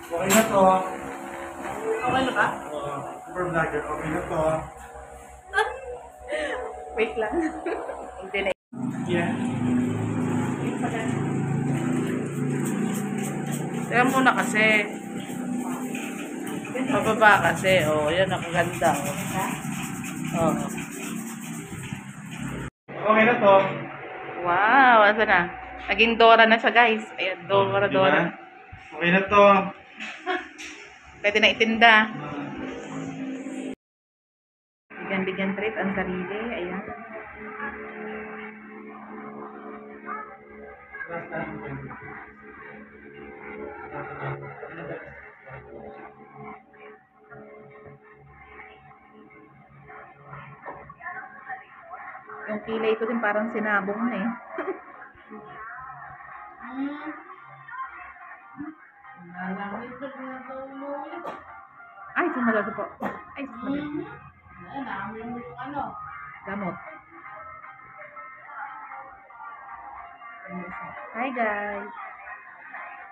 Okay na to. Okay na ba? Super vlogger, okay na to. Wait lang. Hindi na. Yeah. Teka muna kasi. Pababa kasi. Oh, yan nakaganda. Oh. Okay na to. Wow, asa na? Naging Dora na siya, guys. Ayan, Dora. Okay na to. Pwede na itinda. Bigyan treat ang sarili. Ayan. Yung kilay ko din parang sinabong na eh. Ay, sumagaso po. Ay, sumagaso. Gamot. Hi guys.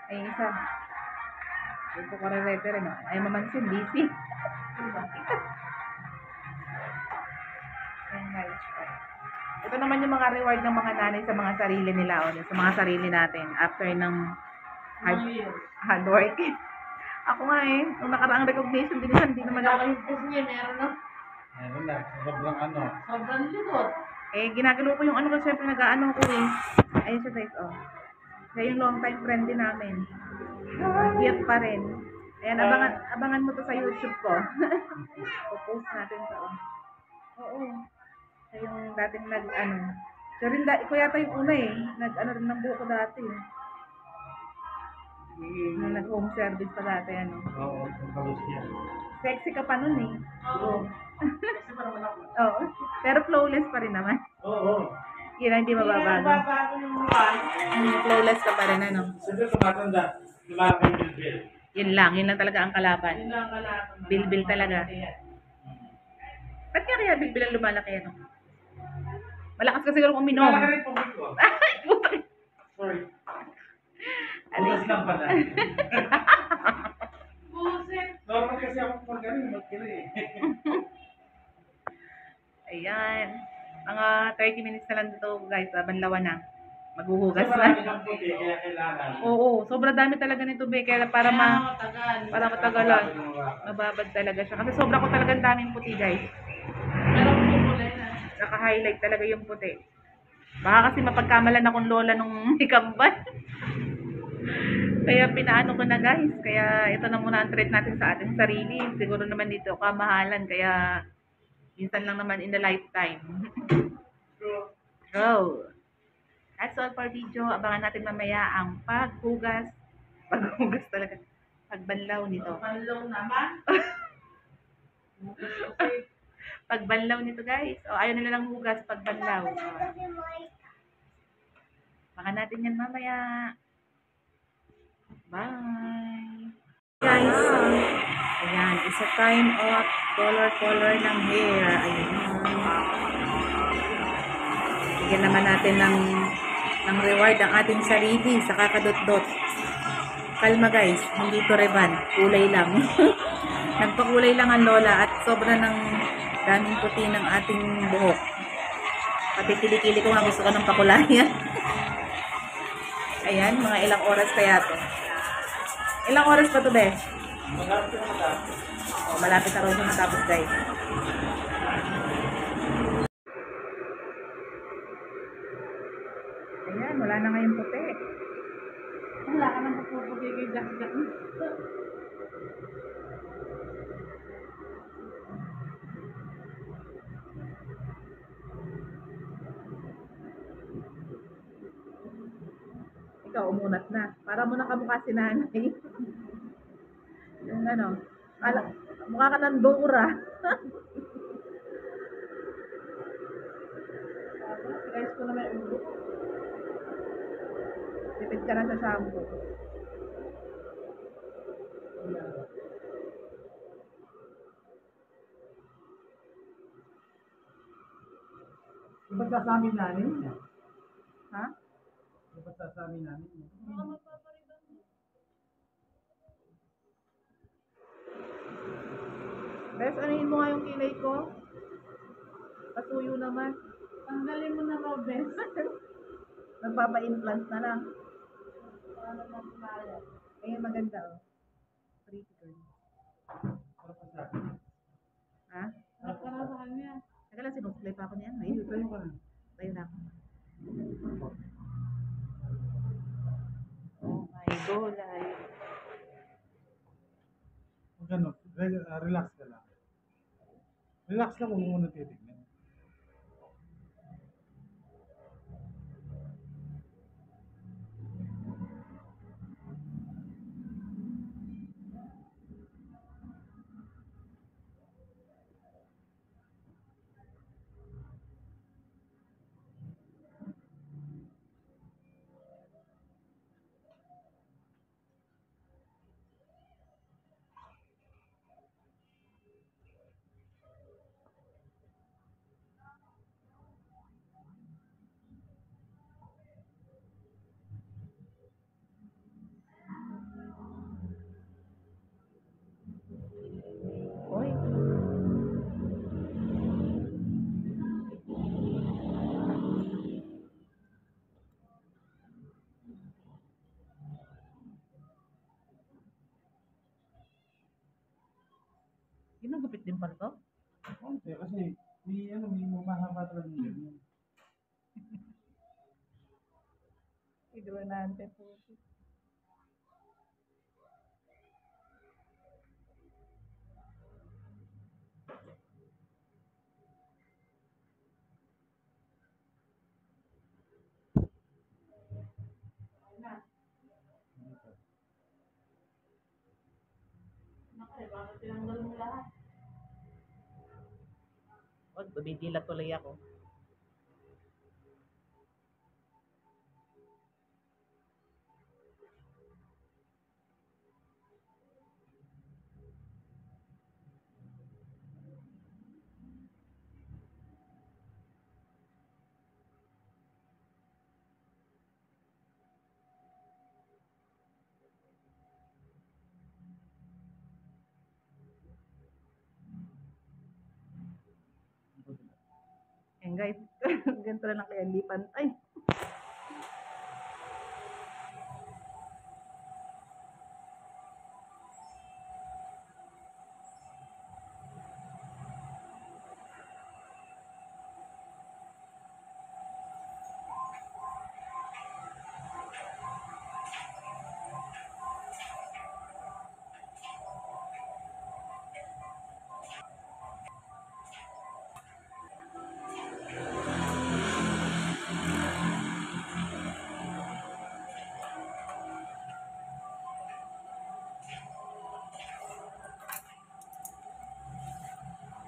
Ay, isa. Ito ko re-refer no. Ay, mamansin, busy. Ayan guys. Ito naman yung mga reward ng mga nanay sa mga sarili nila o sa mga sarili natin after ng hard work. Ako nga eh, nung nakaraang recognition din hindi naman ako. Meron na, sobrang ano. Sobrang likod. Eh, ginagalo ko yung ano ko, syempre nag-ano ko eh. Ayun siya guys, oh. Siya yung long time friend din namin. Cute pa rin. Ayan, abangan mo to sa YouTube ko. Post natin to. Oo. Siya yung dating nag-ano. Siya rin, ikaw yata yung una eh. Nag-ano rin ng buho ko dati eh. Nag-home service pa dati, ano. Oo, nagbalos niya. Sexy ka pa nun eh. Oo. Oo. Pero flawless pa rin naman. Oo. Yun ang hindi mababago. Flawless ka pa rin, ano. Siyempre tumatanda, lumalaki yung bilbil. Yun lang talaga ang kalaban. Bilbil talaga. Ba't kaya bilbil ang lumalaki, ano? Malakas ka siguro uminom. Lumalaki rin pumik ko. Sorry. Bukas lang pala. Buset. Normal kasi ako magaling, magkili eh. Ayan. Mga 30 minutes na lang dito guys, banlawan na. Maghuhugas So, na. marami ng puti, kaya kailangan. Oo, sobrang dami talaga nito be, kaya para matagalan. Mababad talaga siya. Kasi sobra ko talagang daming puti guys. Naka-highlight talaga yung puti. Baka kasi mapagkamalan akong lola nung ikambal. Kaya pinaano ko na guys. Kaya ito na muna ang treat natin sa ating sarili. Siguro naman dito kamahalan. Kaya minsan lang naman in a lifetime. So, that's all for video. Abangan natin mamaya ang paghugas. Paghugas talaga. Pagbanlaw nito. Pagbanlaw naman? Pagbanlaw nito guys. O ayaw nila lang hugas pagbanlaw. Baka natin yan mamaya. Bye! Guys, ayan, it's a time of color ng hair. Ayan. Bigyan naman natin ng reward ang ating sarili sa kakadot-dot. Kalma guys, hindi to reban. Kulay lang. Nagpakulay lang ang lola at sobra ng daming puti ng ating buhok. Pati kilikili ko nga gusto ko ng pakulayan. Ayan, mga ilang oras kaya to. Ilang oras pa to, be? Malapit na matapos. Oh, malapit na rin siya matapos, guys. Ayan, wala na ngayong puti. Wala ka nang puputi kay Jack-Jack. Ikaw, umunat na. Para mo nakamukha si nanay. Yung ano, mukha ka ng Dora. Guys ko na may ulo. Tipid ka na sa shampoo. Ba't sasamin namin niya? Ha? Ba't sasamin namin niya? Bes, anihin mo nga yung kilay ko. Pasuyo naman. Tanggalin mo na raw, Bes. Magpapa-implant na lang. Para naman kaya. Ayun, maganda oh. Pretty girl. Ha? Para sa kanya. Teka lang, sinuklay pa ako niyan. Ayun, tayo ka na. Tayo na ako. Oh my God, ay. Ganun, relax ka lang. Relax lang kung muna titignan. Oy. Ginagupit din pala to? Konti, kasi may mahaba talaga yung ganyan. Ignorante po. Naku, bakit tinanggal mo lahat? Wag, babidila tuloy ako. Ayan guys, ganito na lang kaya hindi pantay.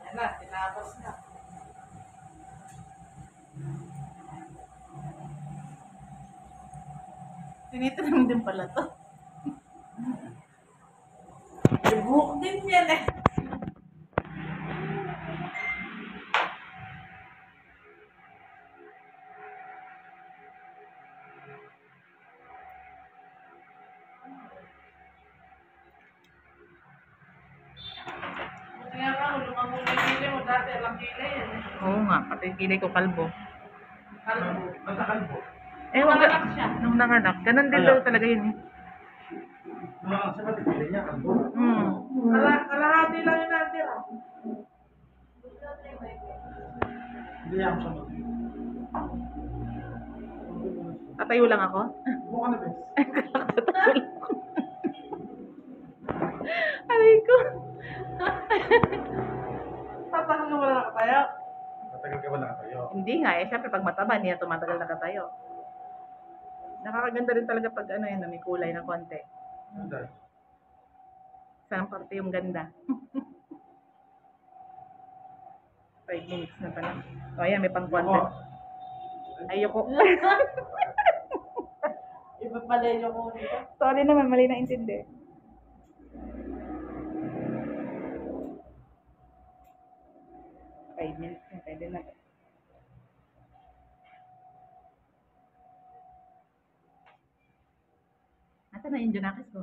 Yan na, tinapos na. Tinitinam din pala to. May buhok din yan eh. Kaya nga, lumamang yung kilay mo dati, alam kilay yan eh. Oo nga, pati kilay ko kalbo. Kalbo. Matakal po. Eh, wag Nanganak siya. nung nanganak. Ganun din Kaya. daw talaga yun eh. Sa matikili niya, kalbo. Hmm. Kalahati lang yung natira. Hindi ako sa matikili. Tatayo lang ako. Buka na, bes. Aray ko. Tatangan mo na nakatayo. Matagal ka ba nakatayo? Hindi nga eh. Siyempre pag mataba, hindi na tumatagal nakatayo. Nakakaganda rin talaga pag ano yun, may kulay na konti. Hindi. Saan parte yung ganda? 5 minutes na pala. O ayan, may pang content. Ayoko. Iba pala yung ko dito. Sorry naman, mali na intindi. Five minutes na, pwede na. Nasaan na yung Junakis ko?